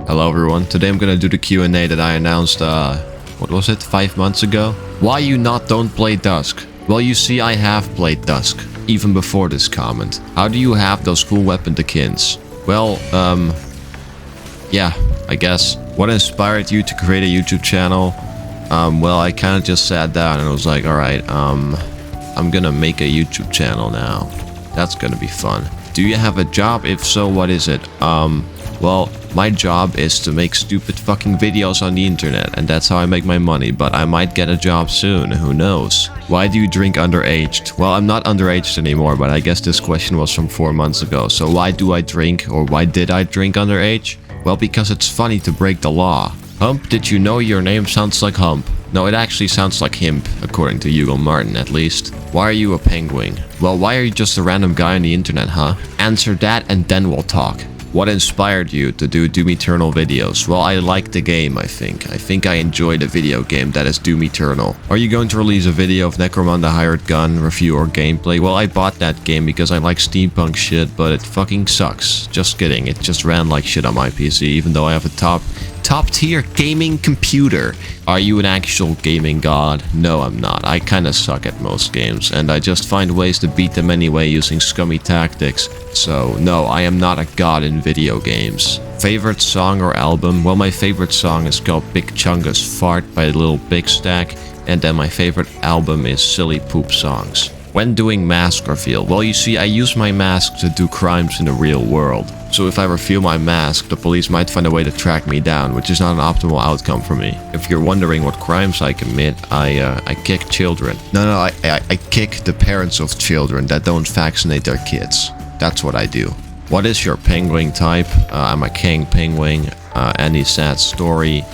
Hello everyone, today I'm gonna do the Q&A that I announced, what was it, 5 months ago? Why you not don't play Dusk? Well, you see, I have played Dusk, even before this comment. How do you have those cool weapon skins? Well, yeah, I guess. What inspired you to create a YouTube channel? Well, I kinda just sat down and I was like, alright, I'm gonna make a YouTube channel now. That's gonna be fun. Do you have a job? If so, what is it? Well, my job is to make stupid fucking videos on the internet, and that's how I make my money, but I might get a job soon, who knows? Why do you drink underaged? Well, I'm not underaged anymore, but I guess this question was from 4 months ago. So why do I drink, or why did I drink underage? Well, because it's funny to break the law. Hump, did you know your name sounds like Hump? No, it actually sounds like Himp, according to Hugo Martin at least. Why are you a penguin? Well, why are you just a random guy on the internet, huh? Answer that and then we'll talk. What inspired you to do Doom Eternal videos? Well, I like the game, I think. I think I enjoy the video game that is Doom Eternal. Are you going to release a video of Necromon the Hired Gun, review or gameplay? Well, I bought that game because I like steampunk shit, but it fucking sucks. Just kidding, it just ran like shit on my PC, even though I have a top tier gaming computer. Are you an actual gaming god? No, I'm not. I kinda suck at most games, and I just find ways to beat them anyway using scummy tactics. So, no, I am not a god in video games. Favorite song or album? Well, my favorite song is called Big Chungus Fart by Little Big Stack, and then my favorite album is Silly Poop Songs. When doing mask reveal? Well, you see, I use my mask to do crimes in the real world. So if I reveal my mask, the police might find a way to track me down, which is not an optimal outcome for me. If you're wondering what crimes I commit, I kick children. No, I kick the parents of children that don't vaccinate their kids. That's what I do. What is your penguin type? I'm a king penguin. Any sad story?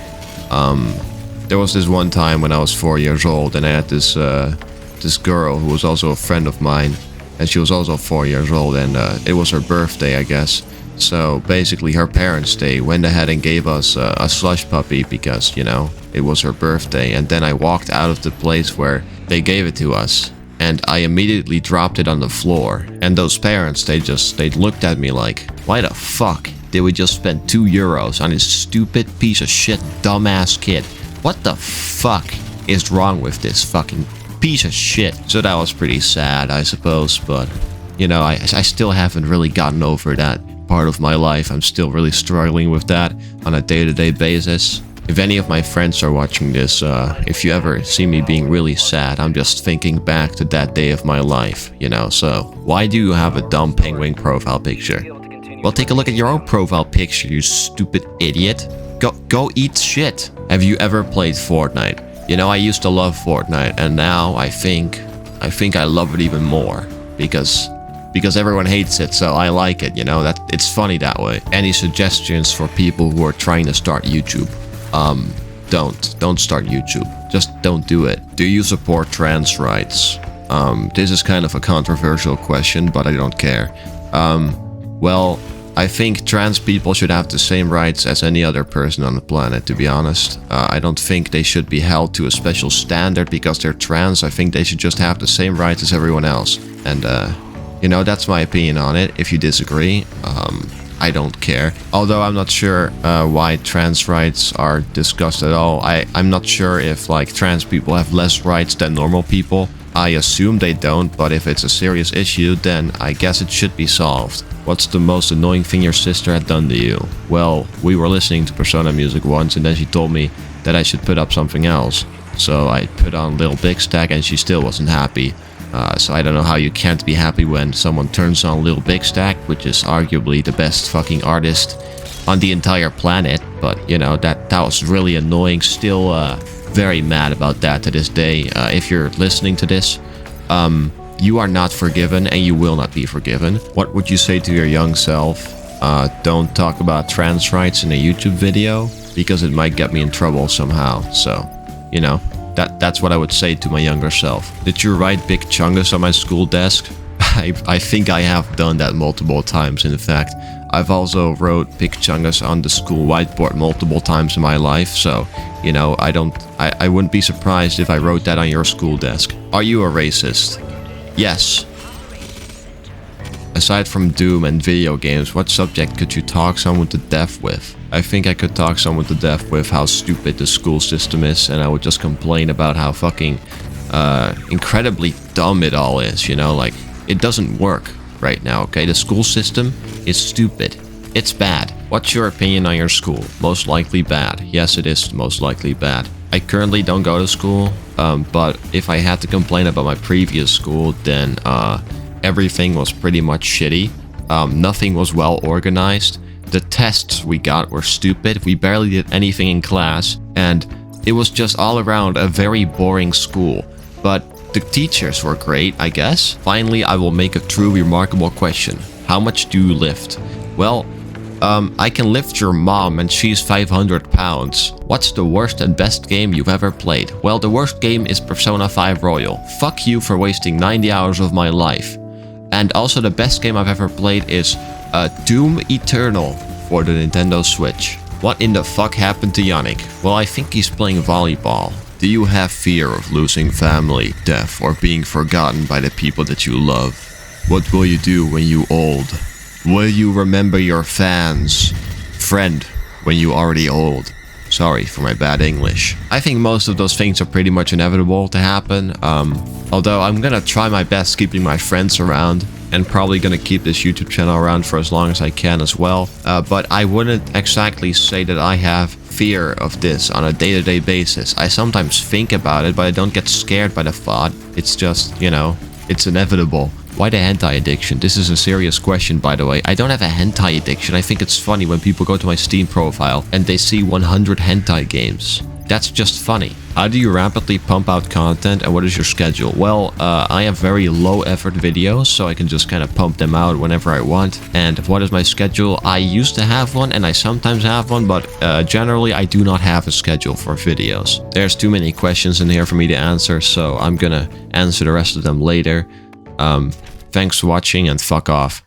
There was this one time when I was 4 years old and I had this girl who was also a friend of mine, and she was also 4 years old, and it was her birthday, I guess. So basically her parents, they went ahead and gave us a slush puppy because, you know, it was her birthday. And then I walked out of the place where they gave it to us, and I immediately dropped it on the floor. And those parents, they looked at me like, why the fuck did we just spend €2 on this stupid piece of shit dumbass kid? What the fuck is wrong with this fucking piece of shit? So that was pretty sad, I suppose, but you know, I still haven't really gotten over that part of my life. I'm still really struggling with that on a day-to-day basis. If any of my friends are watching this, if you ever see me being really sad, I'm just thinking back to that day of my life, you know. So why do you have a dumb penguin profile picture? Well, take a look at your own profile picture, you stupid idiot. Go eat shit. Have you ever played Fortnite? You know, I used to love Fortnite, and now I think I love it even more because everyone hates it, so I like it, you know, that it's funny that way. Any suggestions for people who are trying to start YouTube? Don't start YouTube. Just don't do it. Do you support trans rights? This is kind of a controversial question, but I don't care. Well, I think trans people should have the same rights as any other person on the planet, to be honest. I don't think they should be held to a special standard because they're trans. I think they should just have the same rights as everyone else. And, you know, that's my opinion on it. If you disagree, I don't care. Although I'm not sure why trans rights are discussed at all. I'm not sure if, like, trans people have less rights than normal people. I assume they don't, but if it's a serious issue, then I guess it should be solved. What's the most annoying thing your sister had done to you? Well, we were listening to Persona music once, and then she told me that I should put up something else. So I put on Little Big Stack, and she still wasn't happy. So I don't know how you can't be happy when someone turns on Little Big Stack, which is arguably the best fucking artist on the entire planet. But, you know, that was really annoying. Still very mad about that to this day. If you're listening to this, you are not forgiven and you will not be forgiven. What would you say to your young self? Don't talk about trans rights in a YouTube video because it might get me in trouble somehow. So, you know, that's what I would say to my younger self. Did you write Big Chungus on my school desk? I think I have done that multiple times. In fact, I've also wrote Big Chungus on the school whiteboard multiple times in my life. So, you know, I wouldn't be surprised if I wrote that on your school desk. Are you a racist? Yes. Aside from Doom and video games, what subject could you talk someone to death with? I think I could talk someone to death with how stupid the school system is, and I would just complain about how fucking incredibly dumb it all is, you know? Like, it doesn't work right now, okay? The school system is stupid. It's bad. What's your opinion on your school? Most likely bad. Yes, it is most likely bad. I currently don't go to school, but if I had to complain about my previous school, then everything was pretty much shitty. Nothing was well organized. The tests we got were stupid. We barely did anything in class, and it was just all around a very boring school. But the teachers were great, I guess. Finally, I will make a true remarkable question. How much do you lift? Well, I can lift your mom and she's 500 pounds. What's the worst and best game you've ever played? Well, the worst game is Persona 5 Royal. Fuck you for wasting 90 hours of my life. And also the best game I've ever played is Doom Eternal for the Nintendo Switch. What in the fuck happened to Yannick? Well, I think he's playing volleyball. Do you have fear of losing family, death, or being forgotten by the people that you love? What will you do when you old? Will you remember your fans? Friend, when you already old. Sorry for my bad English. I think most of those things are pretty much inevitable to happen. Although I'm gonna try my best keeping my friends around, and probably gonna keep this YouTube channel around for as long as I can as well. But I wouldn't exactly say that I have fear of this on a day-to-day basis. I sometimes think about it, but I don't get scared by the thought. It's just, you know, it's inevitable. Why the hentai addiction? This is a serious question, by the way. I don't have a hentai addiction. I think it's funny when people go to my Steam profile and they see 100 hentai games. That's just funny. How do you rapidly pump out content, and what is your schedule? Well, I have very low effort videos, so I can just kind of pump them out whenever I want. And what is my schedule? I used to have one, and I sometimes have one, but generally I do not have a schedule for videos. There's too many questions in here for me to answer, so I'm gonna answer the rest of them later. Thanks for watching, and fuck off.